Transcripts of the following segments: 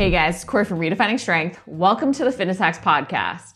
Hey guys, Corey from Redefining Strength. Welcome to the Fitness Hacks Podcast.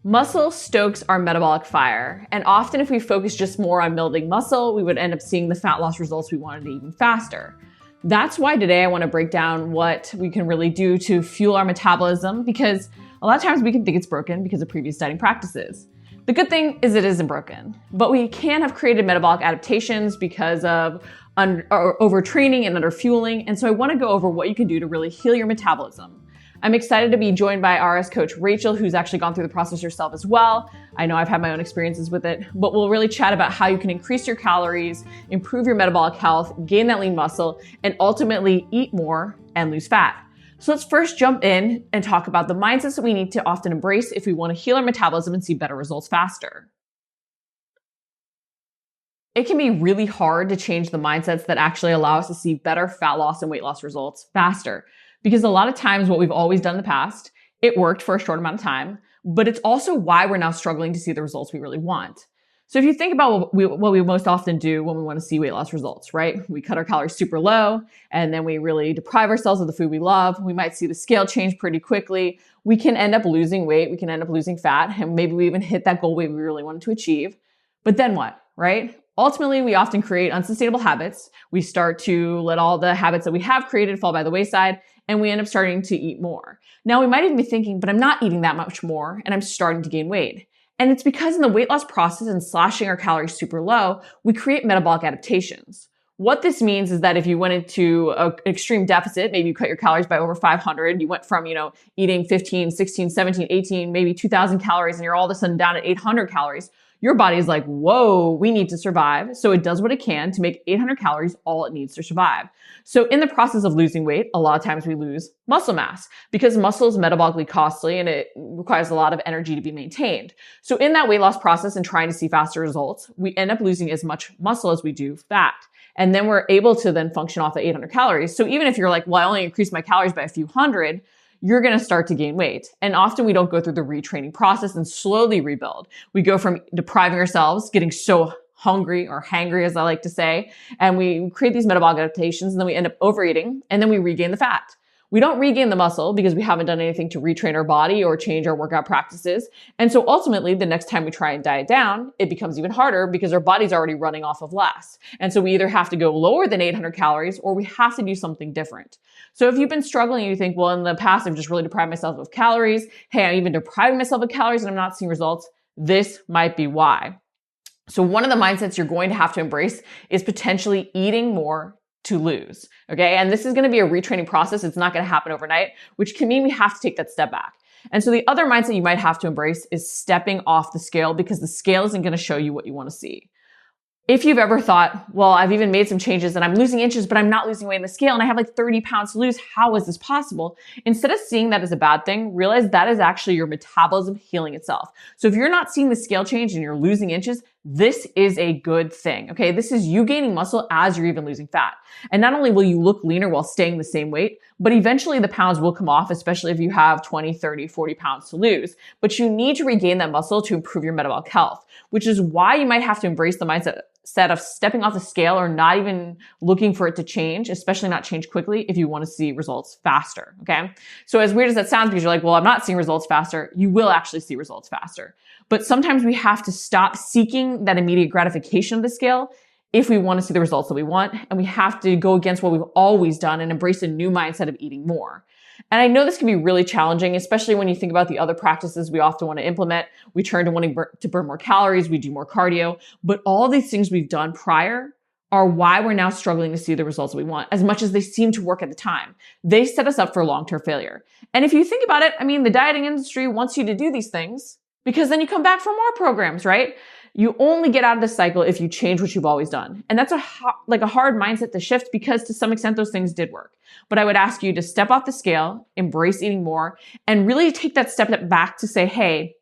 Muscle stokes our metabolic fire, and often if we focus just more on building muscle, we would end up seeing the fat loss results we wanted even faster. That's why today I want to break down what we can really do to fuel our metabolism, because a lot of times we can think it's broken because of previous dieting practices. The good thing is it isn't broken, but we can have created metabolic adaptations because of overtraining and underfueling. And so I want to go over what you can do to really heal your metabolism. I'm excited to be joined by RS coach Rachel, who's actually gone through the process herself as well. I know I've had my own experiences with it, but we'll really chat about how you can increase your calories, improve your metabolic health, gain that lean muscle, and ultimately eat more and lose fat. So let's first jump in and talk about the mindsets that we need to often embrace if we want to heal our metabolism and see better results faster. It can be really hard to change the mindsets that actually allow us to see better fat loss and weight loss results faster. Because a lot of times what we've always done in the past, it worked for a short amount of time, but it's also why we're now struggling to see the results we really want. So if you think about what we most often do when we want to see weight loss results, right? We cut our calories super low and then we really deprive ourselves of the food we love. We might see the scale change pretty quickly. We can end up losing weight. We can end up losing fat, and maybe we even hit that goal weight we really wanted to achieve. But then what, right? Ultimately, we often create unsustainable habits. We start to let all the habits that we have created fall by the wayside, and we end up starting to eat more. Now, we might even be thinking, but I'm not eating that much more, and I'm starting to gain weight. And it's because in the weight loss process and slashing our calories super low, we create metabolic adaptations. What this means is that if you went into an extreme deficit, maybe you cut your calories by over 500, you went from, eating 15, 16, 17, 18, maybe 2,000 calories, and you're all of a sudden down at 800 calories, your body is like, whoa, we need to survive. So it does what it can to make 800 calories all it needs to survive. So in the process of losing weight, a lot of times we lose muscle mass because muscle is metabolically costly and it requires a lot of energy to be maintained. So in that weight loss process and trying to see faster results, we end up losing as much muscle as we do fat. And then we're able to then function off the 800 calories. So even if you're like, well, I only increased my calories by a few hundred, you're going to start to gain weight. And often we don't go through the retraining process and slowly rebuild. We go from depriving ourselves, getting so hungry or hangry, as I like to say, and we create these metabolic adaptations, and then we end up overeating, and then we regain the fat. We don't regain the muscle because we haven't done anything to retrain our body or change our workout practices. And so ultimately, the next time we try and diet down, it becomes even harder because our body's already running off of less. And so we either have to go lower than 800 calories or we have to do something different. So if you've been struggling and you think, well, in the past, I've just really deprived myself of calories. Hey, I'm even depriving myself of calories and I'm not seeing results. This might be why. So one of the mindsets you're going to have to embrace is potentially eating more to lose. Okay. And this is going to be a retraining process. It's not going to happen overnight, which can mean we have to take that step back. And so the other mindset you might have to embrace is stepping off the scale, because the scale isn't going to show you what you want to see. If you've ever thought, well, I've even made some changes and I'm losing inches, but I'm not losing weight in the scale and I have like 30 pounds to lose, how is this possible? Instead of seeing that as a bad thing, realize that is actually your metabolism healing itself. So if you're not seeing the scale change and you're losing inches, this is a good thing. Okay. This is you gaining muscle as you're even losing fat. And not only will you look leaner while staying the same weight, but eventually the pounds will come off, especially if you have 20, 30, 40 pounds to lose. But you need to regain that muscle to improve your metabolic health, which is why you might have to embrace the mindset of stepping off the scale or not even looking for it to change, especially not change quickly if you want to see results faster. Okay. So as weird as that sounds, because you're like, well, I'm not seeing results faster, you will actually see results faster. But sometimes we have to stop seeking that immediate gratification of the scale if we want to see the results that we want. And we have to go against what we've always done and embrace a new mindset of eating more. And I know this can be really challenging, especially when you think about the other practices we often want to implement. We turn to wanting to burn more calories, we do more cardio, but all these things we've done prior are why we're now struggling to see the results we want, as much as they seem to work at the time. They set us up for long-term failure. And if you think about it, the dieting industry wants you to do these things because then you come back for more programs, right? You only get out of this cycle if you change what you've always done. And that's a hard mindset to shift, because to some extent those things did work. But I would ask you to step off the scale, embrace eating more, and really take that step back to say, hey,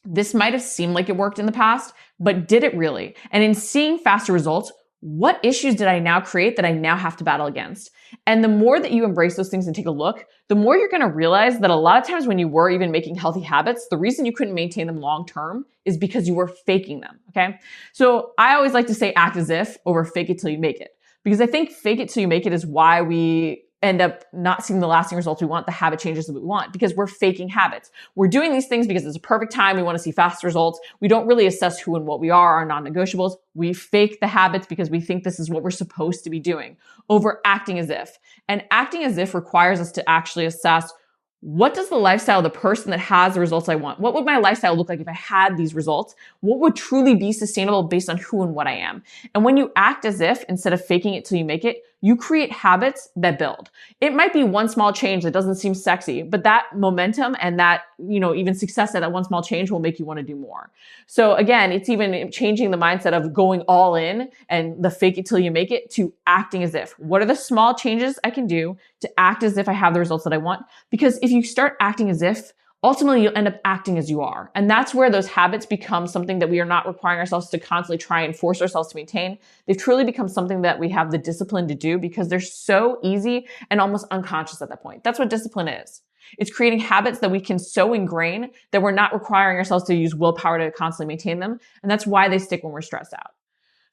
this might have seemed like it worked in the past, but did it really? And in seeing faster results, what issues did I now create that I now have to battle against? And the more that you embrace those things and take a look, the more you're going to realize that a lot of times when you were even making healthy habits, the reason you couldn't maintain them long term is because you were faking them. Okay. So I always like to say act as if over fake it till you make it, because I think fake it till you make it is why we end up not seeing the lasting results we want, the habit changes that we want, because we're faking habits. We're doing these things because it's a perfect time. We want to see fast results. We don't really assess who and what we are, our non-negotiables. We fake the habits because we think this is what we're supposed to be doing, over acting as if. And acting as if requires us to actually assess, what does the lifestyle of the person that has the results I want? What would my lifestyle look like if I had these results? What would truly be sustainable based on who and what I am? And when you act as if, instead of faking it till you make it, you create habits that build. It might be one small change that doesn't seem sexy, but that momentum and that, even success at that one small change will make you want to do more. So again, it's even changing the mindset of going all in and the fake it till you make it to acting as if. What are the small changes I can do to act as if I have the results that I want? Because if you start acting as if, ultimately you'll end up acting as you are. And that's where those habits become something that we are not requiring ourselves to constantly try and force ourselves to maintain. They've truly become something that we have the discipline to do because they're so easy and almost unconscious at that point. That's what discipline is. It's creating habits that we can so ingrain that we're not requiring ourselves to use willpower to constantly maintain them. And that's why they stick when we're stressed out.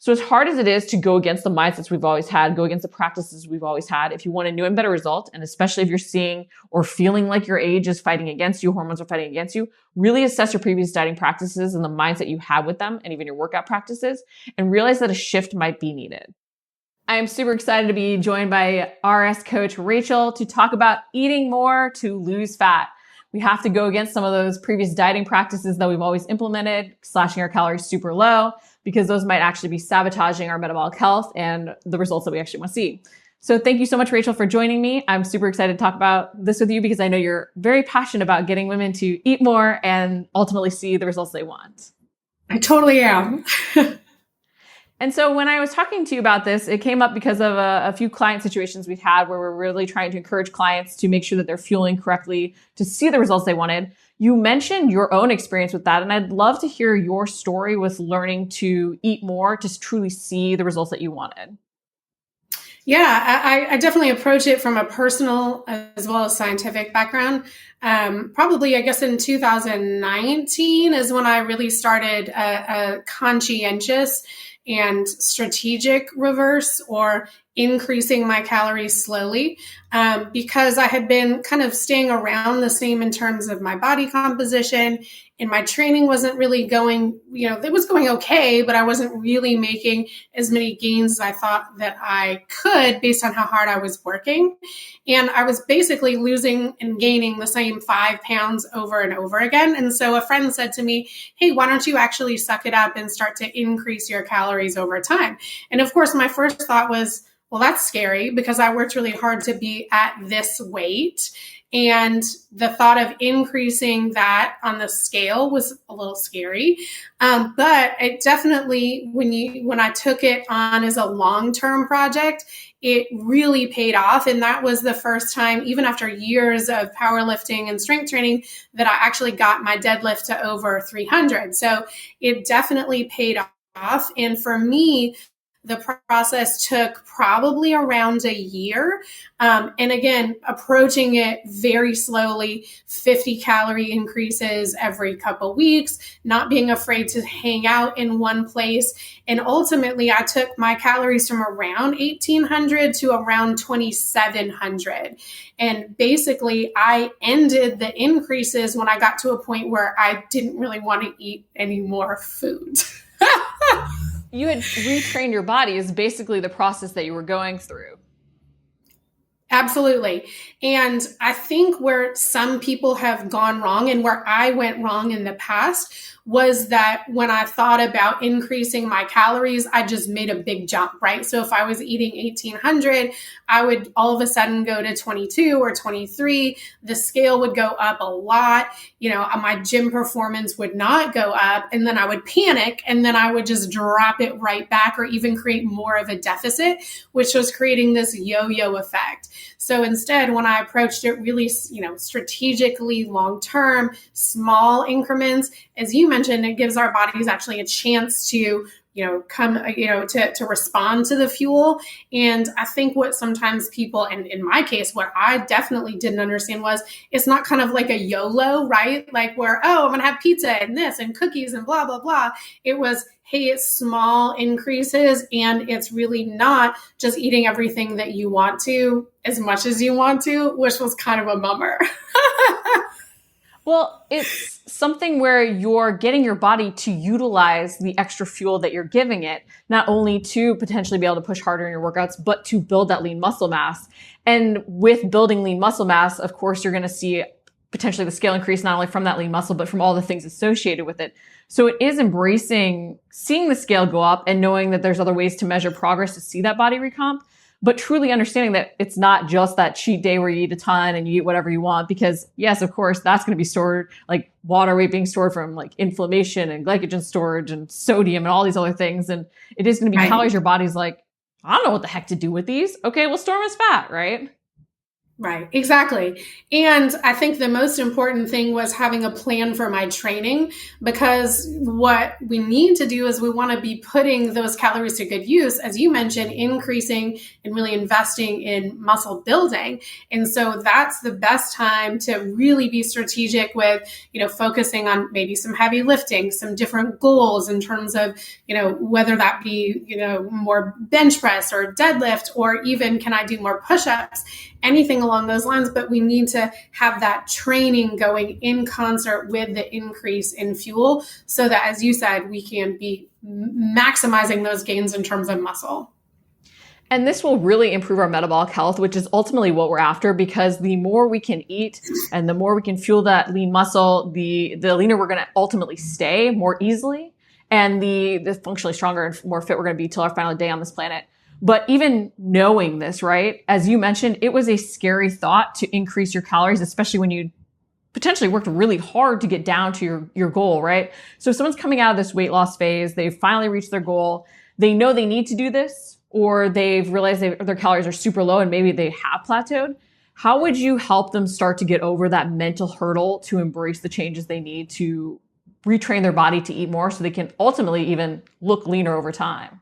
So as hard as it is to go against the mindsets we've always had, go against the practices we've always had, if you want a new and better result, and especially if you're seeing or feeling like your age is fighting against you, hormones are fighting against you, really assess your previous dieting practices and the mindset you have with them, and even your workout practices, and realize that a shift might be needed. I am super excited to be joined by RS coach Rachel to talk about eating more to lose fat. We have to go against some of those previous dieting practices that we've always implemented, slashing our calories super low, because those might actually be sabotaging our metabolic health and the results that we actually want to see. So thank you so much, Rachel, for joining me. I'm super excited to talk about this with you because I know you're very passionate about getting women to eat more and ultimately see the results they want. I totally am. And so when I was talking to you about this, it came up because of a few client situations we've had where we're really trying to encourage clients to make sure that they're fueling correctly to see the results they wanted. You mentioned your own experience with that, and I'd love to hear your story with learning to eat more to truly see the results that you wanted. Yeah, I definitely approach it from a personal as well as scientific background. Probably, I guess in 2019 is when I really started a conscientious and strategic reverse or increasing my calories slowly because I had been kind of staying around the same in terms of my body composition, and my training wasn't really going, it was going okay, but I wasn't really making as many gains as I thought that I could based on how hard I was working. And I was basically losing and gaining the same 5 pounds over and over again. And so a friend said to me, hey, why don't you actually suck it up and start to increase your calories over time? And of course, my first thought was, well, that's scary because I worked really hard to be at this weight. And the thought of increasing that on the scale was a little scary. But it definitely, when I took it on as a long-term project, it really paid off. And that was the first time, even after years of powerlifting and strength training, that I actually got my deadlift to over 300. So it definitely paid off. And for me, the process took probably around a year. And again, approaching it very slowly, 50 calorie increases every couple weeks, not being afraid to hang out in one place. And ultimately, I took my calories from around 1,800 to around 2,700. And basically, I ended the increases when I got to a point where I didn't really want to eat any more food. You had retrained your body is basically the process that you were going through. Absolutely. And I think where some people have gone wrong and where I went wrong in the past was that when I thought about increasing my calories, I just made a big jump, right? So if I was eating 1,800, I would all of a sudden go to 22 or 23. The scale would go up a lot. My gym performance would not go up. And then I would panic and then I would just drop it right back or even create more of a deficit, which was creating this yo-yo effect. So instead, when I approached it really, strategically, long-term, small increments, as you mentioned, it gives our bodies actually a chance to, to respond to the fuel. And I think what sometimes people, and in my case, what I definitely didn't understand was it's not kind of like a YOLO, right? Like where, oh, I'm going to have pizza and this and cookies and blah, blah, blah. It was, hey, it's small increases, and it's really not just eating everything that you want to as much as you want to, which was kind of a bummer. Well, it's something where you're getting your body to utilize the extra fuel that you're giving it, not only to potentially be able to push harder in your workouts, but to build that lean muscle mass. And with building lean muscle mass, of course, you're going to see potentially the scale increase, not only from that lean muscle, but from all the things associated with it. So it is embracing seeing the scale go up and knowing that there's other ways to measure progress to see that body recomp, but truly understanding that it's not just that cheat day where you eat a ton and you eat whatever you want, because yes, of course, that's going to be stored, like water weight being stored from like inflammation and glycogen storage and sodium and all these other things. And it is going to be calories your body's like, I don't know what the heck to do with these. Okay, we'll store them as fat, right? Right, exactly. And I think the most important thing was having a plan for my training, because what we need to do is we want to be putting those calories to good use, as you mentioned, increasing and really investing in muscle building. And so that's the best time to really be strategic with, focusing on maybe some heavy lifting, some different goals in terms of, whether that be, more bench press or deadlift, or even can I do more push-ups? Anything along those lines, but we need to have that training going in concert with the increase in fuel so that, as you said, we can be maximizing those gains in terms of muscle. And this will really improve our metabolic health, which is ultimately what we're after, because the more we can eat and the more we can fuel that lean muscle, the leaner we're going to ultimately stay more easily, and the functionally stronger and more fit we're going to be till our final day on this planet. But even knowing this, right, as you mentioned, it was a scary thought to increase your calories, especially when you potentially worked really hard to get down to your goal, right? So if someone's coming out of this weight loss phase, they've finally reached their goal, they know they need to do this, or they've realized their calories are super low and maybe they have plateaued. How would you help them start to get over that mental hurdle to embrace the changes they need to retrain their body to eat more so they can ultimately even look leaner over time?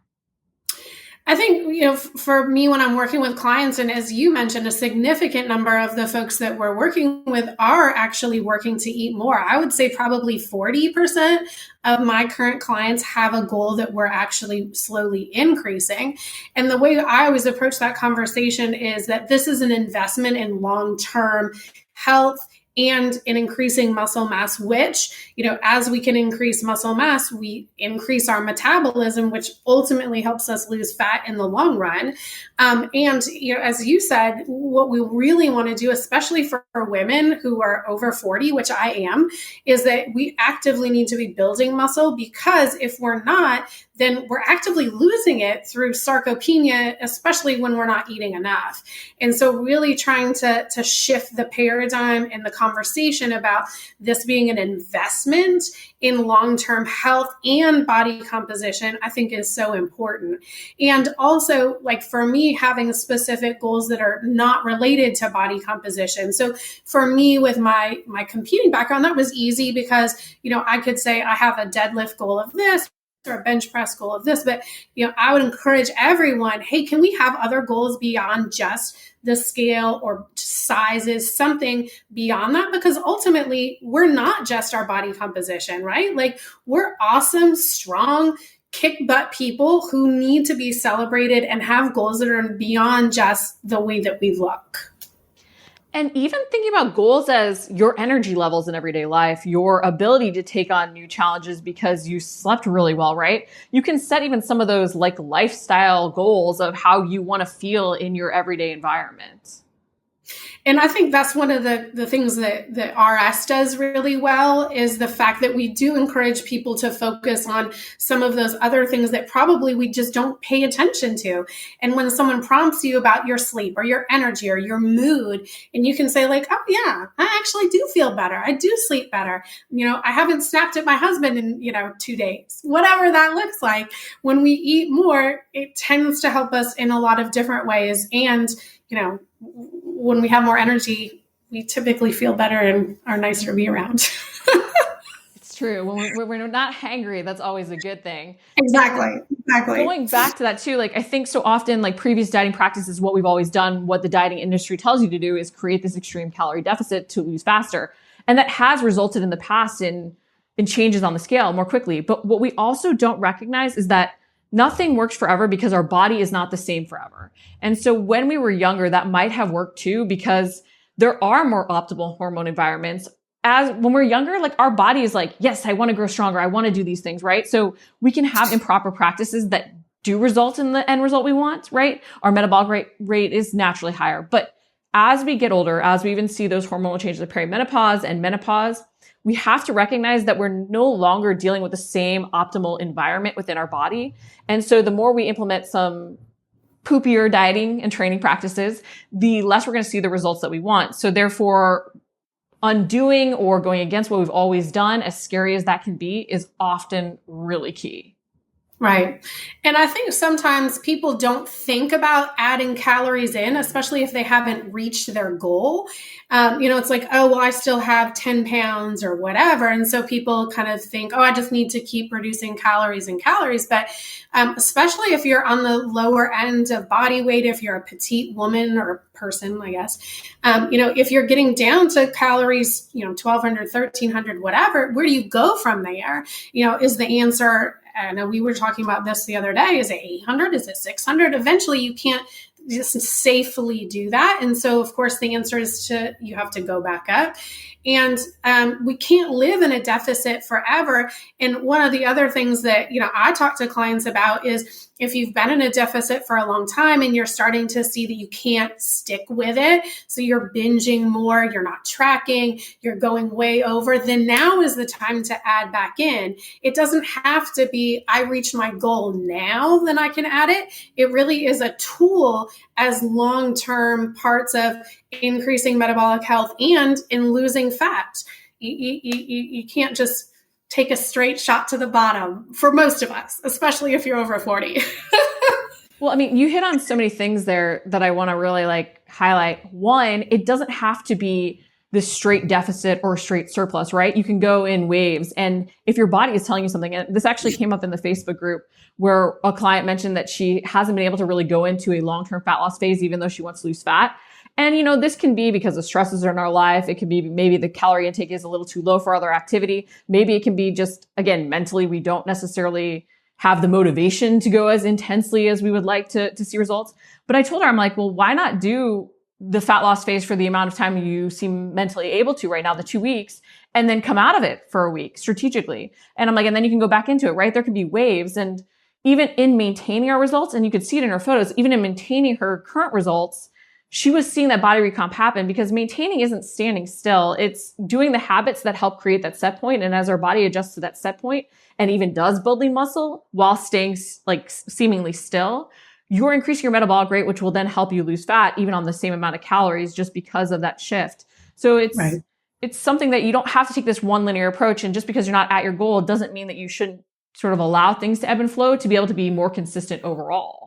I think, for me, when I'm working with clients, and as you mentioned, a significant number of the folks that we're working with are actually working to eat more. I would say probably 40% of my current clients have a goal that we're actually slowly increasing. And the way I always approach that conversation is that this is an investment in long-term health and in increasing muscle mass, which, as we can increase muscle mass, we increase our metabolism, which ultimately helps us lose fat in the long run. And, as you said, what we really want to do, especially for women who are over 40, which I am, is that we actively need to be building muscle, because if we're not, then we're actively losing it through sarcopenia, especially when we're not eating enough. And so really trying to shift the paradigm and the conversation about this being an investment in long-term health and body composition, I think is so important. And also, like for me, having specific goals that are not related to body composition. So for me, with my competing background, that was easy because, I could say I have a deadlift goal of this, or a bench press goal of this, but I would encourage everyone, hey, can we have other goals beyond just the scale or sizes, something beyond that? Because ultimately we're not just our body composition, right? Like we're awesome, strong, kick butt people who need to be celebrated and have goals that are beyond just the way that we look. And even thinking about goals as your energy levels in everyday life, your ability to take on new challenges because you slept really well, right? You can set even some of those like lifestyle goals of how you want to feel in your everyday environment. And I think that's one of the things that RS does really well, is the fact that we do encourage people to focus on some of those other things that probably we just don't pay attention to. And when someone prompts you about your sleep or your energy or your mood, and you can say like, oh yeah, I actually do feel better. I do sleep better. I haven't snapped at my husband in, 2 days, whatever that looks like. When we eat more, it tends to help us in a lot of different ways. And, when we have more energy, we typically feel better and are nicer to be around. true. When we're not hangry, that's always a good thing. Exactly. Exactly. Going back to that too, like I think so often like previous dieting practices, what we've always done, what the dieting industry tells you to do is create this extreme calorie deficit to lose faster. And that has resulted in the past in changes on the scale more quickly. But what we also don't recognize is that nothing works forever because our body is not the same forever. And so when we were younger, that might have worked too, because there are more optimal hormone environments. As when we're younger, like our body is like, yes, I want to grow stronger. I want to do these things, right? So we can have improper practices that do result in the end result we want, right? Our metabolic rate is naturally higher. But as we get older, as we even see those hormonal changes of perimenopause and menopause, we have to recognize that we're no longer dealing with the same optimal environment within our body. And so the more we implement some poopier dieting and training practices, the less we're going to see the results that we want. So therefore, undoing or going against what we've always done, as scary as that can be, is often really key. Right. And I think sometimes people don't think about adding calories in, especially if they haven't reached their goal. It's like, oh, well, I still have 10 pounds or whatever. And so people kind of think, oh, I just need to keep reducing calories and calories. But especially if you're on the lower end of body weight, if you're a petite woman or person, I guess, if you're getting down to calories, 1,200, 1,300, whatever, where do you go from there? Is the answer, I know we were talking about this the other day. Is it 800? Is it 600? Eventually you can't just safely do that. And so of course the answer is you have to go back up, and we can't live in a deficit forever. And one of the other things that, I talk to clients about is if you've been in a deficit for a long time and you're starting to see that you can't stick with it, so you're binging more, you're not tracking, you're going way over, then now is the time to add back in. It doesn't have to be, I reach my goal now, then I can add it. It really is a tool as long-term parts of increasing metabolic health and in losing fat. You can't just take a straight shot to the bottom for most of us, especially if you're over 40. Well, I mean, you hit on so many things there that I want to really highlight. One, it doesn't have to be this straight deficit or straight surplus, right? You can go in waves. And if your body is telling you something, and this actually came up in the Facebook group where a client mentioned that she hasn't been able to really go into a long-term fat loss phase, even though she wants to lose fat. And, this can be because the stresses are in our life. It could be maybe the calorie intake is a little too low for other activity. Maybe it can be just, again, mentally, we don't necessarily have the motivation to go as intensely as we would like to see results. But I told her, I'm like, well, why not do the fat loss phase for the amount of time you seem mentally able to right now, the 2 weeks, and then come out of it for a week strategically. And I'm like, and then you can go back into it, right? There could be waves. And even in maintaining our results, and you could see it in her photos, even in maintaining her current results, she was seeing that body recomp happen, because maintaining isn't standing still. It's doing the habits that help create that set point. And as our body adjusts to that set point and even does build lean muscle while staying seemingly still, you're increasing your metabolic rate, which will then help you lose fat even on the same amount of calories just because of that shift. So it's something that you don't have to take this one linear approach. And just because you're not at your goal doesn't mean that you shouldn't sort of allow things to ebb and flow to be able to be more consistent overall.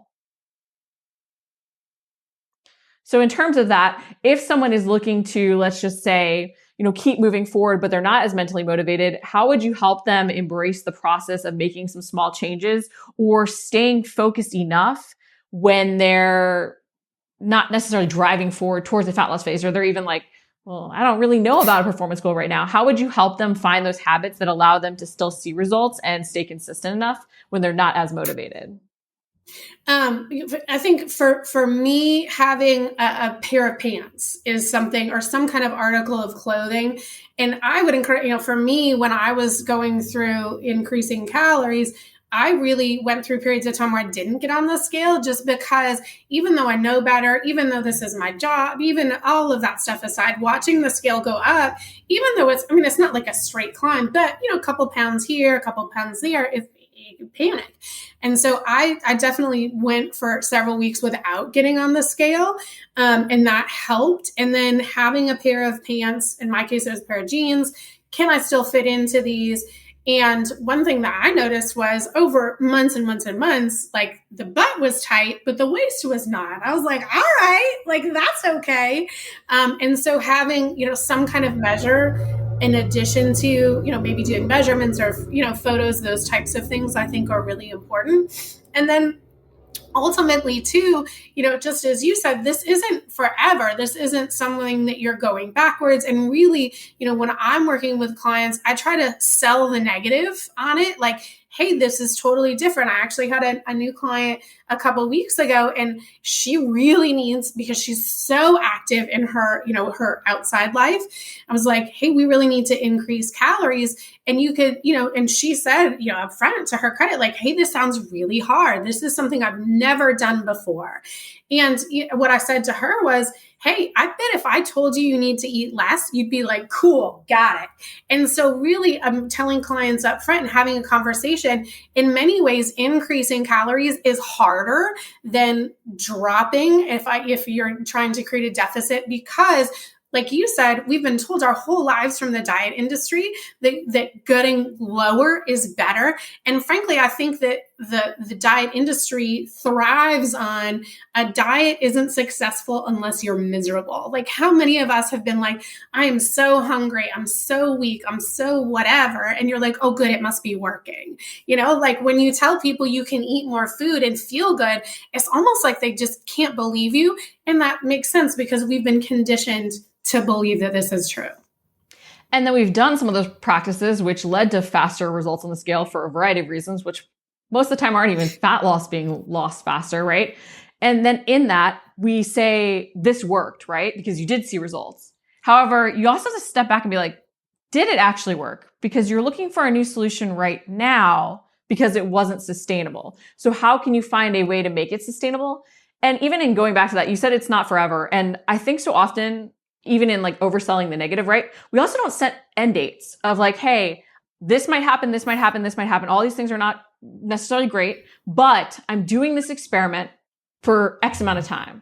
So in terms of that, if someone is looking to, let's just say, keep moving forward, but they're not as mentally motivated, how would you help them embrace the process of making some small changes or staying focused enough when they're not necessarily driving forward towards the fat loss phase, or they're even like, well, I don't really know about a performance goal right now? How would you help them find those habits that allow them to still see results and stay consistent enough when they're not as motivated? I think for me, having a pair of pants is something, or some kind of article of clothing. And I would encourage, for me, when I was going through increasing calories, I really went through periods of time where I didn't get on the scale, just because even though I know better, even though this is my job, even all of that stuff aside, watching the scale go up, even though it's not like a straight climb, but a couple pounds here, a couple pounds there, if you panic. And so I definitely went for several weeks without getting on the scale. And that helped. And then having a pair of pants, in my case, it was a pair of jeans. Can I still fit into these? And one thing that I noticed was over months and months and months, the butt was tight, but the waist was not. I was like, all right, that's okay. And so having, some kind of measure in addition to, maybe doing measurements or, photos, those types of things I think are really important. And then ultimately too, just as you said, this isn't forever. This isn't something that you're going backwards. And really, when I'm working with clients, I try to sell the negative on it. Like, hey, this is totally different. I actually had a new client a couple of weeks ago, and she really needs, because she's so active in her, her outside life. I was like, hey, we really need to increase calories. And you could, and she said, up front, to her credit, like, hey, this sounds really hard. This is something I've never done before. And what I said to her was, hey, I bet if I told you need to eat less, you'd be like, cool, got it. And so really, I'm telling clients up front and having a conversation, in many ways, increasing calories is harder than dropping if you're trying to create a deficit, because like you said, we've been told our whole lives from the diet industry that getting lower is better. And frankly, I think that the diet industry thrives on a diet isn't successful unless you're miserable. Like, how many of us have been like, I am so hungry, I'm so weak, I'm so whatever. And you're like, oh, good, it must be working. Like when you tell people you can eat more food and feel good, it's almost like they just can't believe you. And that makes sense because we've been conditioned to believe that this is true. And then we've done some of those practices which led to faster results on the scale for a variety of reasons, which most of the time aren't even fat loss being lost faster, right? And then in that, we say this worked, right? Because you did see results. However, you also have to step back and be like, did it actually work? Because you're looking for a new solution right now because it wasn't sustainable. So how can you find a way to make it sustainable? And even in going back to that, you said it's not forever. And I think so often, even in like overselling the negative, right? We also don't set end dates of like, hey, this might happen, this might happen, this might happen. All these things are not necessarily great, but I'm doing this experiment for X amount of time.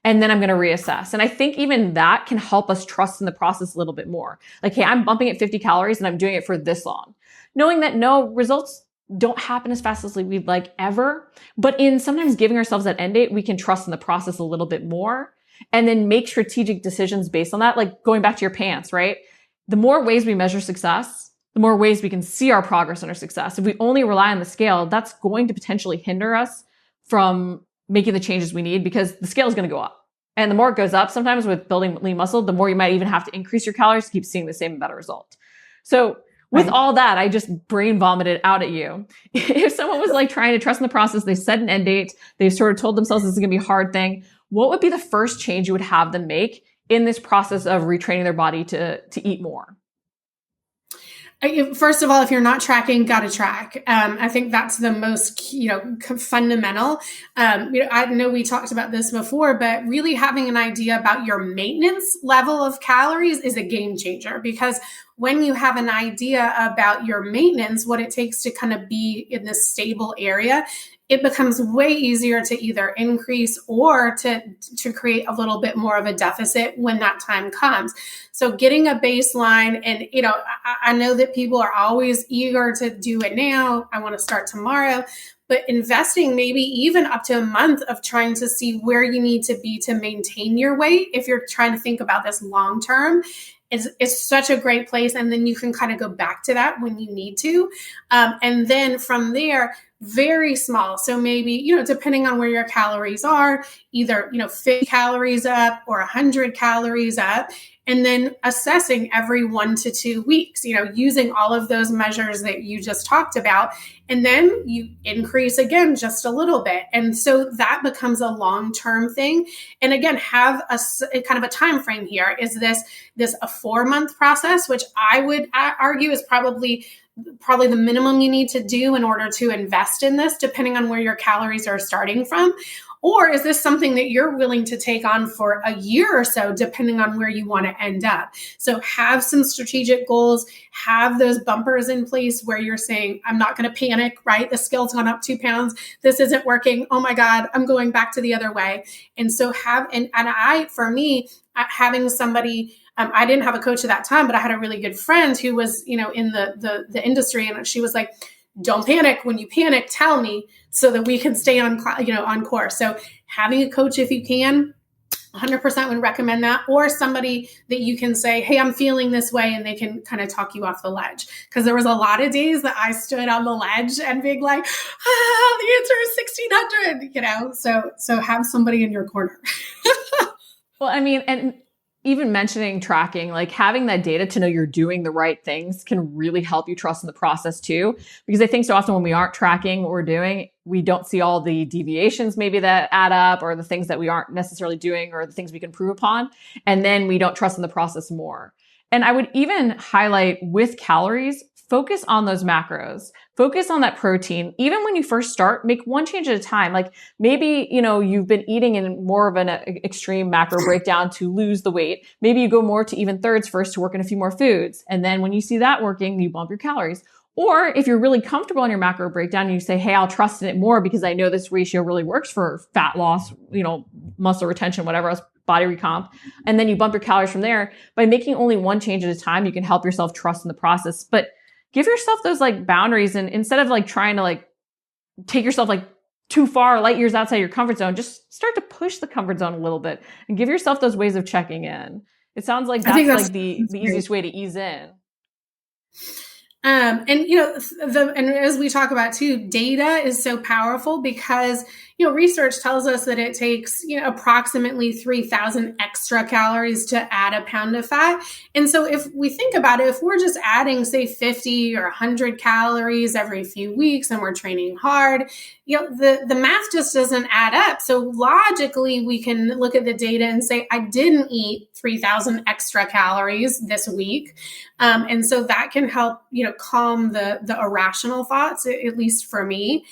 And then I'm going to reassess. And I think even that can help us trust in the process a little bit more. Like, hey, I'm bumping at 50 calories and I'm doing it for this long. Knowing that no, results don't happen as fast as we'd like ever. But in sometimes giving ourselves that end date, we can trust in the process a little bit more. And then make strategic decisions based on that. Like going back to your pants, right? The more ways we measure success, the more ways we can see our progress and our success. If we only rely on the scale, that's going to potentially hinder us from making the changes we need because the scale is going to go up. And the more it goes up, sometimes with building lean muscle, the more you might even have to increase your calories to keep seeing the same better result. So with all that, I just brain vomited out at you. If someone was like trying to trust in the process, they set an end date, they sort of told themselves this is going to be a hard thing, what would be the first change you would have them make in this process of retraining their body to eat more? First of all, if you're not tracking, got to track. I think that's the most, fundamental. I know we talked about this before, but really having an idea about your maintenance level of calories is a game changer, because when you have an idea about your maintenance, what it takes to kind of be in this stable area, it becomes way easier to either increase or to create a little bit more of a deficit when that time comes. So getting a baseline, and, I know that people are always eager to do it now. I want to start tomorrow, but investing maybe even up to a month of trying to see where you need to be to maintain your weight, if you're trying to think about this long term, is such a great place. And then you can kind of go back to that when you need to. And then from there, very small. So maybe, depending on where your calories are, either, 50 calories up or 100 calories up, and then assessing every 1 to 2 weeks, using all of those measures that you just talked about. And then you increase again, just a little bit. And so that becomes a long-term thing. And again, have a kind of a time frame here. Is this a 4-month process, which I would argue is probably the minimum you need to do in order to invest in this, depending on where your calories are starting from? Or is this something that you're willing to take on for a year or so, depending on where you want to end up? So have some strategic goals, have those bumpers in place where you're saying, I'm not going to panic, right? The scale's gone up 2 pounds. This isn't working. Oh my God, I'm going back to the other way. And so for me, having somebody, I didn't have a coach at that time, but I had a really good friend who was, in the industry. And she was like, don't panic. When you panic, tell me so that we can stay on course. So having a coach, if you can, 100% would recommend that. Or somebody that you can say, hey, I'm feeling this way, and they can kind of talk you off the ledge. Because there was a lot of days that I stood on the ledge and being like, the answer is 1600, so have somebody in your corner. Well, I mean, and even mentioning tracking, like having that data to know you're doing the right things can really help you trust in the process too. Because I think so often when we aren't tracking what we're doing, we don't see all the deviations maybe that add up, or the things that we aren't necessarily doing, or the things we can improve upon. And then we don't trust in the process more. And I would even highlight with calories, focus on those macros, focus on that protein. Even when you first start, make one change at a time. Like maybe, you've been eating in more of an extreme macro breakdown to lose the weight. Maybe you go more to even thirds first to work in a few more foods. And then when you see that working, you bump your calories. Or if you're really comfortable in your macro breakdown and you say, hey, I'll trust in it more because I know this ratio really works for fat loss, muscle retention, whatever else, body recomp. And then you bump your calories from there. By making only one change at a time, you can help yourself trust in the process. But give yourself those boundaries, and instead of trying to take yourself too far, light years outside your comfort zone, just start to push the comfort zone a little bit and give yourself those ways of checking in. It sounds like that's the easiest way to ease in. And as we talk about too, data is so powerful because, research tells us that it takes, approximately 3,000 extra calories to add a pound of fat. And so if we think about it, if we're just adding, say, 50 or 100 calories every few weeks and we're training hard, the math just doesn't add up. So logically, we can look at the data and say, I didn't eat 3,000 extra calories this week. And so that can help, calm the irrational thoughts, at least for me.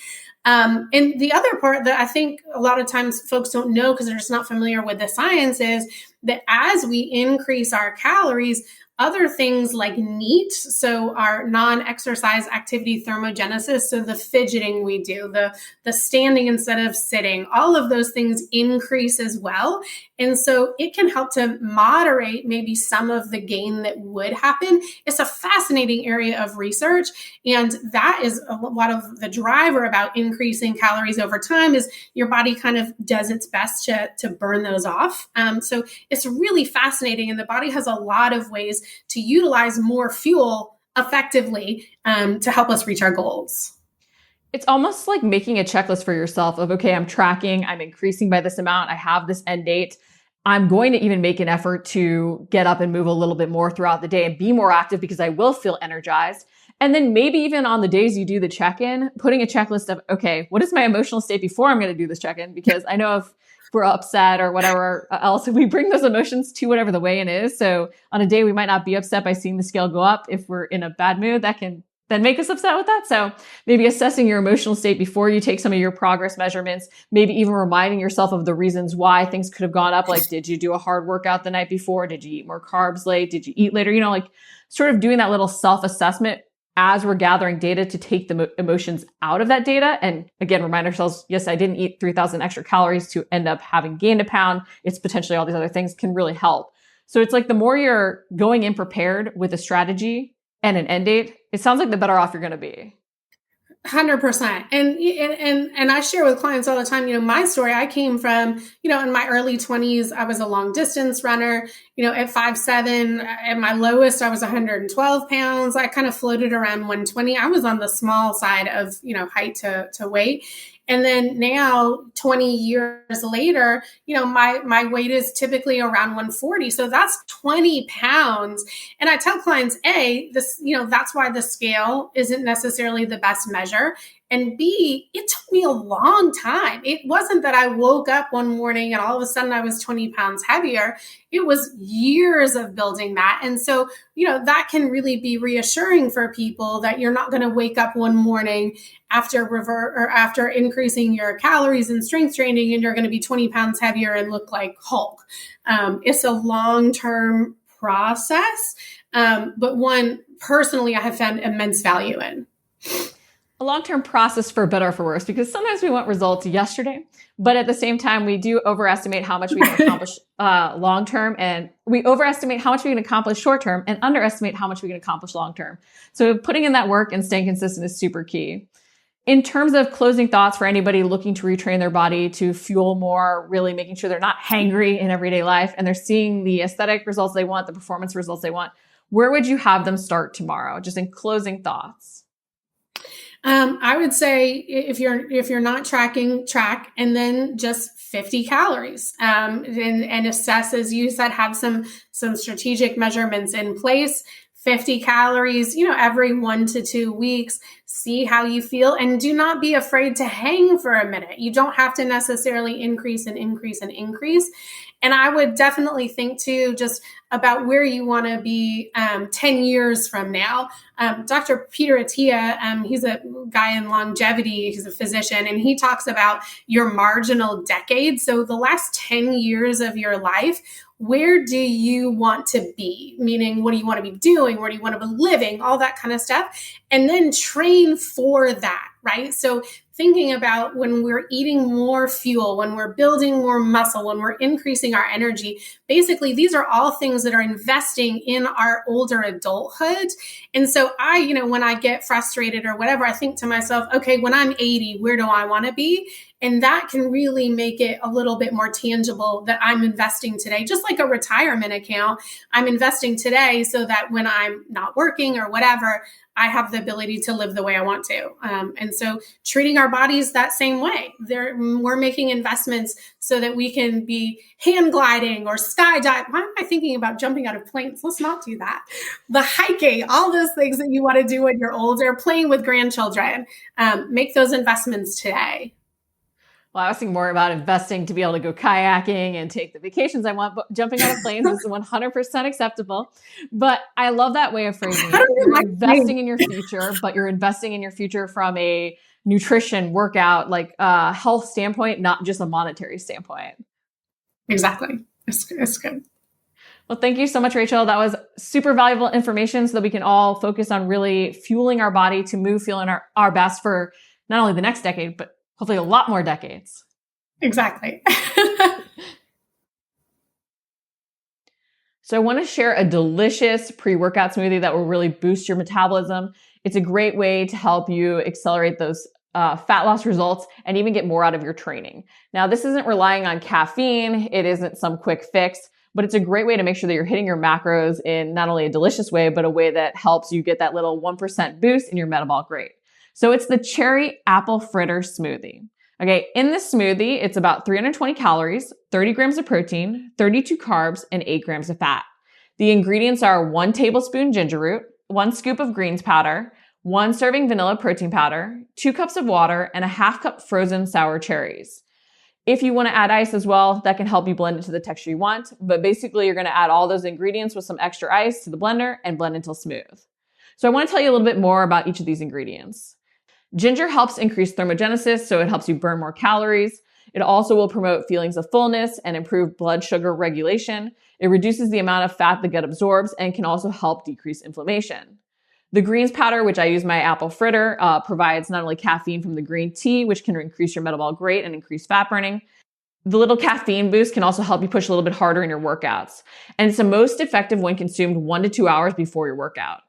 And the other part that I think a lot of times folks don't know because they're just not familiar with the science is that as we increase our calories, other things like NEAT, so our non-exercise activity thermogenesis, so the fidgeting we do, the standing instead of sitting, all of those things increase as well. And so it can help to moderate maybe some of the gain that would happen. It's a fascinating area of research. And that is a lot of the driver about increasing calories over time is your body kind of does its best to burn those off. So it's really fascinating. And the body has a lot of ways to utilize more fuel effectively to help us reach our goals. It's almost like making a checklist for yourself of, okay, I'm tracking, I'm increasing by this amount, I have this end date. I'm going to even make an effort to get up and move a little bit more throughout the day and be more active because I will feel energized. And then maybe even on the days you do the check-in, putting a checklist of, okay, what is my emotional state before I'm going to do this check-in? Because I know if we're upset or whatever else, we bring those emotions to whatever the weigh-in is. So on a day we might not be upset by seeing the scale go up. If we're in a bad mood, that can then make us upset with that. So maybe assessing your emotional state before you take some of your progress measurements, maybe even reminding yourself of the reasons why things could have gone up. Like, did you do a hard workout the night before? Did you eat more carbs late? Did you eat later? Sort of doing that little self-assessment as we're gathering data to take the emotions out of that data. And again, remind ourselves, yes, I didn't eat 3,000 extra calories to end up having gained a pound. It's potentially all these other things can really help. So it's like the more you're going in prepared with a strategy and an end date, it sounds like the better off you're going to be. 100%. And I share with clients all the time, my story, I came from, in my early 20s, I was a long distance runner, at 5'7", at my lowest, I was 112 pounds. I kind of floated around 120. I was on the small side of, height to weight. And then now 20 years later, my weight is typically around 140. So that's 20 pounds. And I tell clients, that's why the scale isn't necessarily the best measure. And B, it took me a long time. It wasn't that I woke up one morning and all of a sudden I was 20 pounds heavier. It was years of building that. And so, that can really be reassuring for people that you're not going to wake up one morning after increasing your calories and strength training and you're going to be 20 pounds heavier and look like Hulk. It's a long-term process, but one personally I have found immense value in. A long-term process for better or for worse, because sometimes we want results yesterday, but at the same time, we do overestimate how much we can accomplish long-term, and we overestimate how much we can accomplish short-term and underestimate how much we can accomplish long-term. So putting in that work and staying consistent is super key. In terms of closing thoughts for anybody looking to retrain their body to fuel more, really making sure they're not hangry in everyday life and they're seeing the aesthetic results they want, the performance results they want, where would you have them start tomorrow? Just in closing thoughts. I would say if you're not tracking, track, and then just 50 calories, and assess, as you said, have some strategic measurements in place. 50 calories, every 1 to 2 weeks. See how you feel, and do not be afraid to hang for a minute. You don't have to necessarily increase and increase and increase. And I would definitely think too, just about where you want to be 10 years from now. Dr. Peter Attia, he's a guy in longevity, he's a physician, and he talks about your marginal decade. So the last 10 years of your life, where do you want to be? Meaning, what do you want to be doing? Where do you want to be living? All that kind of stuff. And then train for that, right? So thinking about when we're eating more fuel, when we're building more muscle, when we're increasing our energy, basically, these are all things that are investing in our older adulthood. And so when I get frustrated or whatever, I think to myself, okay, when I'm 80, where do I want to be? And that can really make it a little bit more tangible that I'm investing today, just like a retirement account. I'm investing today so that when I'm not working or whatever, I have the ability to live the way I want to. And so treating our bodies that same way. We're making investments so that we can be hand gliding or skydiving. Why am I thinking about jumping out of planes? Let's not do that. The hiking, all those things that you want to do when you're older, playing with grandchildren. Make those investments today. Well, I was thinking more about investing to be able to go kayaking and take the vacations I want, but jumping out of planes is 100% acceptable. But I love that way of phrasing it. You're investing in your future, but you're investing in your future from a nutrition, workout, like health standpoint, not just a monetary standpoint. Exactly. It's good. Well, thank you so much, Rachel. That was super valuable information so that we can all focus on really fueling our body to move feeling our best for not only the next decade, but hopefully a lot more decades. Exactly. So I want to share a delicious pre-workout smoothie that will really boost your metabolism. It's a great way to help you accelerate those fat loss results and even get more out of your training. Now, this isn't relying on caffeine. It isn't some quick fix, but it's a great way to make sure that you're hitting your macros in not only a delicious way, but a way that helps you get that little 1% boost in your metabolic rate. So it's the cherry apple fritter smoothie. Okay, in this smoothie, it's about 320 calories, 30 grams of protein, 32 carbs, and 8 grams of fat. The ingredients are 1 tablespoon ginger root, 1 scoop of greens powder, 1 serving vanilla protein powder, 2 cups of water, and a half cup frozen sour cherries. If you want to add ice as well, that can help you blend it to the texture you want. But basically, you're going to add all those ingredients with some extra ice to the blender and blend until smooth. So I want to tell you a little bit more about each of these ingredients. Ginger helps increase thermogenesis, so it helps you burn more calories. It also will promote feelings of fullness and improve blood sugar regulation. It reduces the amount of fat the gut absorbs and can also help decrease inflammation. The greens powder, which I use my apple fritter, provides not only caffeine from the green tea, which can increase your metabolic rate and increase fat burning. The little caffeine boost can also help you push a little bit harder in your workouts. And it's the most effective when consumed 1 to 2 hours before your workout.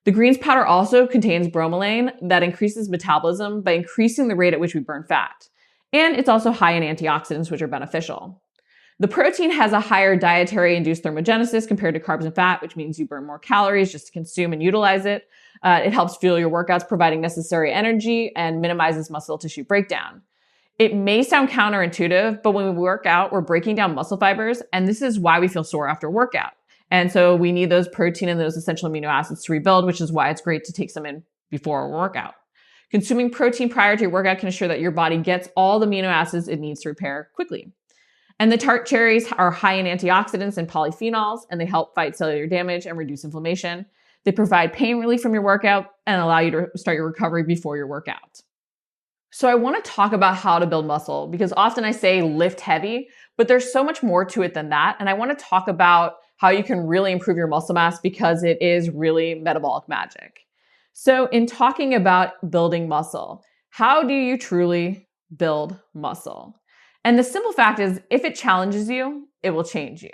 The greens powder also contains bromelain that increases metabolism by increasing the rate at which we burn fat. And it's also high in antioxidants, which are beneficial. The protein has a higher dietary induced thermogenesis compared to carbs and fat, which means you burn more calories just to consume and utilize it. It helps fuel your workouts, providing necessary energy and minimizes muscle tissue breakdown. It may sound counterintuitive, but when we work out, we're breaking down muscle fibers, and this is why we feel sore after workout. And so we need those protein and those essential amino acids to rebuild, which is why it's great to take some in before a workout. Consuming protein prior to your workout can ensure that your body gets all the amino acids it needs to repair quickly. And the tart cherries are high in antioxidants and polyphenols, and they help fight cellular damage and reduce inflammation. They provide pain relief from your workout and allow you to start your recovery before your workout. So I want to talk about how to build muscle because often I say lift heavy, but there's so much more to it than that. And I want to talk about how you can really improve your muscle mass because it is really metabolic magic. So in talking about building muscle, how do you truly build muscle? And the simple fact is, if it challenges you, it will change you.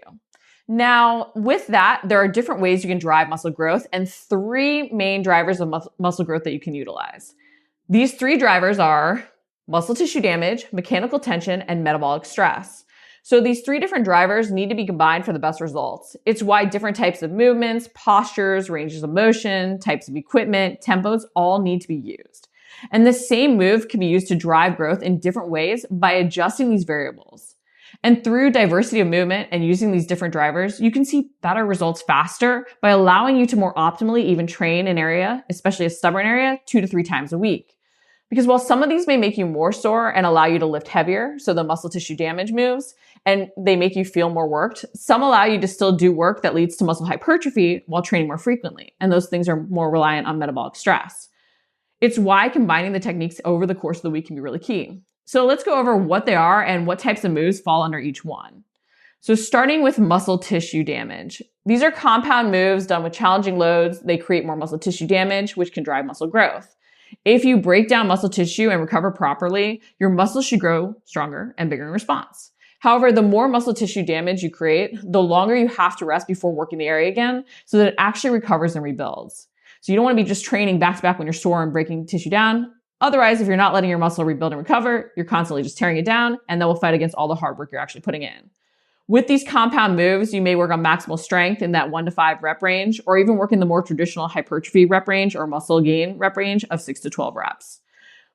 Now, with that, there are different ways you can drive muscle growth and 3 main drivers of muscle growth that you can utilize. These three drivers are muscle tissue damage, mechanical tension, and metabolic stress. So these three different drivers need to be combined for the best results. It's why different types of movements, postures, ranges of motion, types of equipment, tempos all need to be used. And the same move can be used to drive growth in different ways by adjusting these variables. And through diversity of movement and using these different drivers, you can see better results faster by allowing you to more optimally even train an area, especially a stubborn area, 2 to 3 times a week. Because while some of these may make you more sore and allow you to lift heavier, so the muscle tissue damage moves, and they make you feel more worked, some allow you to still do work that leads to muscle hypertrophy while training more frequently. And those things are more reliant on metabolic stress. It's why combining the techniques over the course of the week can be really key. So let's go over what they are and what types of moves fall under each one. So starting with muscle tissue damage. These are compound moves done with challenging loads. They create more muscle tissue damage, which can drive muscle growth. If you break down muscle tissue and recover properly, your muscles should grow stronger and bigger in response. However, the more muscle tissue damage you create, the longer you have to rest before working the area again so that it actually recovers and rebuilds. So you don't want to be just training back to back when you're sore and breaking tissue down. Otherwise, if you're not letting your muscle rebuild and recover, you're constantly just tearing it down, and that will fight against all the hard work you're actually putting in. With these compound moves, you may work on maximal strength in that 1 to 5 rep range, or even work in the more traditional hypertrophy rep range or muscle gain rep range of 6 to 12 reps.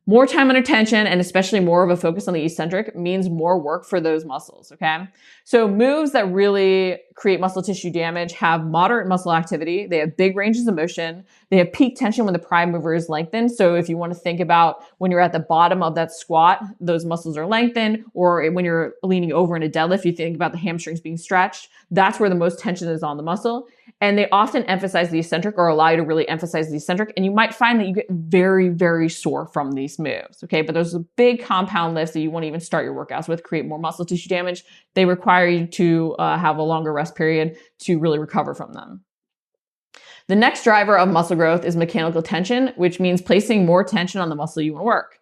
More time under tension, and especially more of a focus on the eccentric, means more work for those muscles, okay? So moves that really create muscle tissue damage have moderate muscle activity. They have big ranges of motion. They have peak tension when the prime mover is lengthened. So if you want to think about when you're at the bottom of that squat, those muscles are lengthened, or when you're leaning over in a deadlift, you think about the hamstrings being stretched. That's where the most tension is on the muscle. And they often emphasize the eccentric or allow you to really emphasize the eccentric. And you might find that you get very, very sore from these moves. Okay. But those are big compound lifts that you want to even start your workouts with, create more muscle tissue damage. They require you to have a longer rest period to really recover from them. The next driver of muscle growth is mechanical tension, which means placing more tension on the muscle you want to work.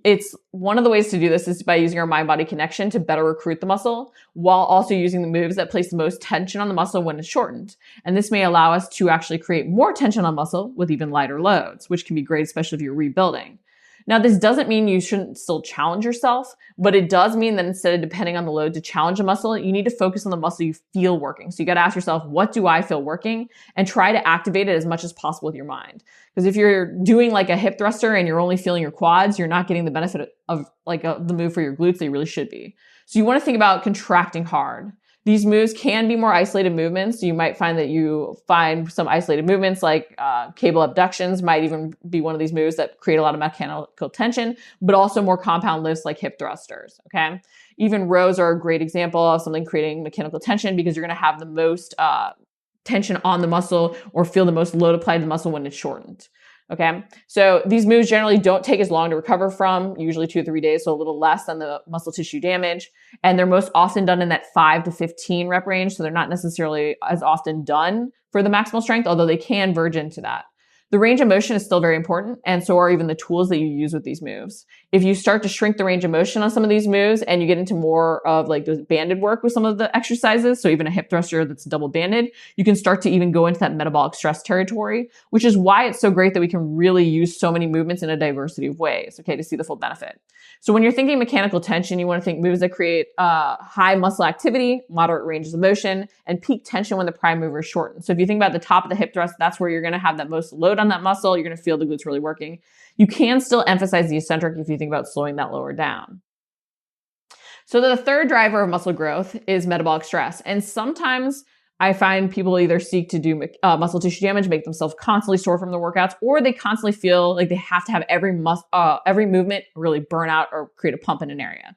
It's one of the ways to do this is by using our mind-body connection to better recruit the muscle while also using the moves that place the most tension on the muscle when it's shortened. And this may allow us to actually create more tension on muscle with even lighter loads, which can be great, especially if you're rebuilding. Now, this doesn't mean you shouldn't still challenge yourself, but it does mean that instead of depending on the load to challenge a muscle, you need to focus on the muscle you feel working. So you got to ask yourself, what do I feel working? And try to activate it as much as possible with your mind. Because if you're doing like a hip thruster and you're only feeling your quads, you're not getting the benefit of the move for your glutes that you really should be. So you want to think about contracting hard. These moves can be more isolated movements. So you might find that you find some isolated movements like cable abductions might even be one of these moves that create a lot of mechanical tension, but also more compound lifts like hip thrusters, okay? Even rows are a great example of something creating mechanical tension because you're going to have the most tension on the muscle or feel the most load applied to the muscle when it's shortened. Okay. So these moves generally don't take as long to recover from, usually 2 to 3 days, so a little less than the muscle tissue damage. And they're most often done in that 5 to 15 rep range. So they're not necessarily as often done for the maximal strength, although they can verge into that. The range of motion is still very important, and so are even the tools that you use with these moves. If you start to shrink the range of motion on some of these moves and you get into more of like those banded work with some of the exercises, so even a hip thruster that's double banded, you can start to even go into that metabolic stress territory, which is why it's so great that we can really use so many movements in a diversity of ways, okay, to see the full benefit. So when you're thinking mechanical tension, you want to think moves that create high muscle activity, moderate ranges of motion, and peak tension when the prime mover is shortened. So if you think about the top of the hip thrust, that's where you're going to have that most load on that muscle. You're going to feel the glutes really working. You can still emphasize the eccentric if you think about slowing that lower down. So the third driver of muscle growth is metabolic stress. And sometimes I find people either seek to do muscle tissue damage, make themselves constantly sore from the workouts, or they constantly feel like they have to have every movement really burn out or create a pump in an area.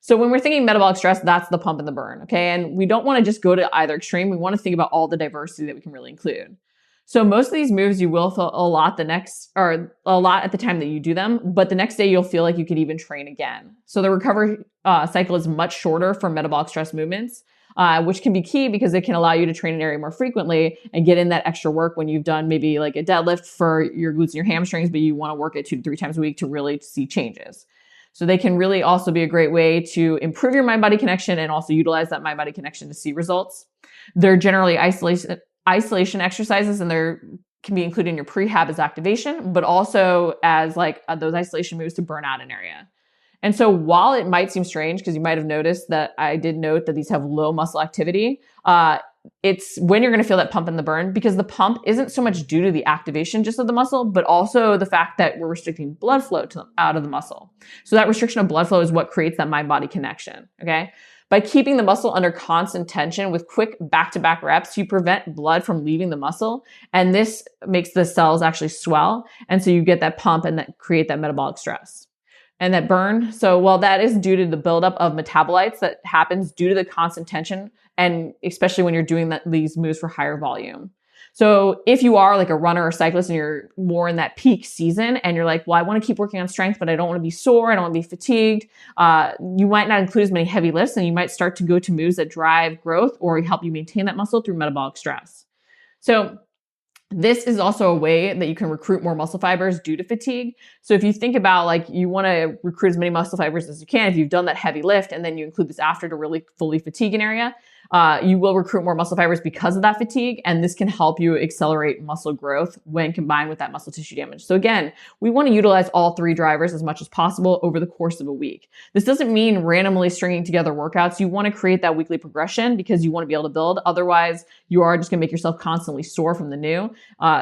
So when we're thinking metabolic stress, that's the pump and the burn, okay? And we don't want to just go to either extreme. We want to think about all the diversity that we can really include. So most of these moves you will feel a lot at the time that you do them, but the next day you'll feel like you could even train again. So the recovery cycle is much shorter for metabolic stress movements, which can be key because it can allow you to train an area more frequently and get in that extra work when you've done maybe like a deadlift for your glutes and your hamstrings, but you want to work it 2 to 3 times a week to really see changes. So they can really also be a great way to improve your mind-body connection and also utilize that mind-body connection to see results. They're generally isolation exercises, and they're can be included in your prehab as activation, but also as like those isolation moves to burn out an area. And so while it might seem strange, because you might have noticed that I did note that these have low muscle activity, it's when you're going to feel that pump and the burn, because the pump isn't so much due to the activation just of the muscle, but also the fact that we're restricting blood flow out of the muscle. So that restriction of blood flow is what creates that mind-body connection, okay? By keeping the muscle under constant tension with quick back-to-back reps, you prevent blood from leaving the muscle, and this makes the cells actually swell, and so you get that pump and that create that metabolic stress. And that burn, so while that is due to the buildup of metabolites that happens due to the constant tension, and especially when you're doing these moves for higher volume. So if you are like a runner or cyclist and you're more in that peak season and you're like, well, I want to keep working on strength, but I don't want to be sore, I don't want to be fatigued, you might not include as many heavy lifts, and you might start to go to moves that drive growth or help you maintain that muscle through metabolic stress. So this is also a way that you can recruit more muscle fibers due to fatigue. So if you think about like you want to recruit as many muscle fibers as you can, if you've done that heavy lift and then you include this after to really fully fatigue an area, you will recruit more muscle fibers because of that fatigue. And this can help you accelerate muscle growth when combined with that muscle tissue damage. So again, we want to utilize all three drivers as much as possible over the course of a week. This doesn't mean randomly stringing together workouts. You want to create that weekly progression because you want to be able to build. Otherwise, you are just going to make yourself constantly sore from the new.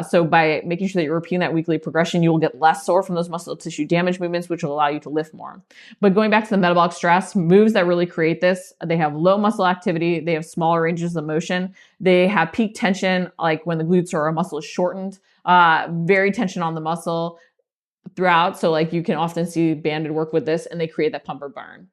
So by making sure that you're repeating that weekly progression, you will get less sore from those muscle tissue damage movements, which will allow you to lift more. But going back to the metabolic stress, moves that really create this, they have low muscle activity, they have smaller ranges of motion, they have peak tension, like when the glutes or a muscle is shortened, very tension on the muscle throughout. So like you can often see banded work with this, and they create that pump or burn.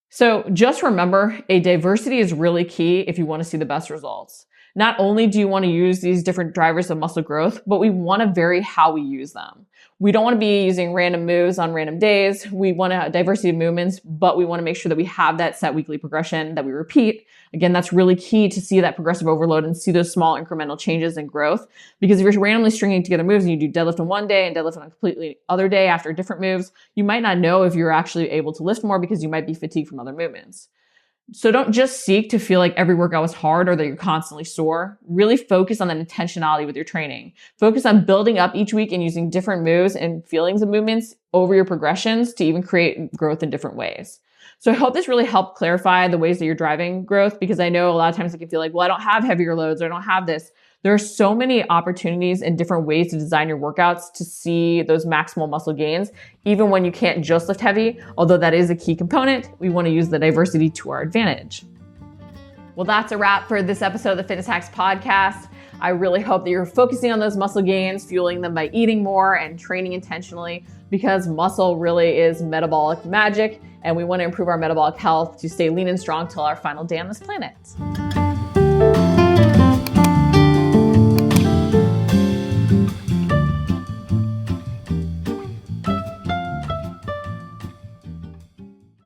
So just remember, a diversity is really key if you want to see the best results. Not only do you want to use these different drivers of muscle growth, but we want to vary how we use them. We don't want to be using random moves on random days. We want to have diversity of movements, but we want to make sure that we have that set weekly progression that we repeat. Again, that's really key to see that progressive overload and see those small incremental changes in growth. Because if you're randomly stringing together moves and you do deadlift on one day and deadlift on a completely other day after different moves, you might not know if you're actually able to lift more because you might be fatigued from other movements. So don't just seek to feel like every workout was hard or that you're constantly sore. Really focus on that intentionality with your training. Focus on building up each week and using different moves and feelings of movements over your progressions to even create growth in different ways. So I hope this really helped clarify the ways that you're driving growth, because I know a lot of times it can feel like, well, I don't have heavier loads or I don't have this. There are so many opportunities and different ways to design your workouts to see those maximal muscle gains, even when you can't just lift heavy, although that is a key component. We want to use the diversity to our advantage. Well, that's a wrap for this episode of the Fitness Hacks Podcast. I really hope that you're focusing on those muscle gains, fueling them by eating more and training intentionally, because muscle really is metabolic magic, and we want to improve our metabolic health to stay lean and strong till our final day on this planet.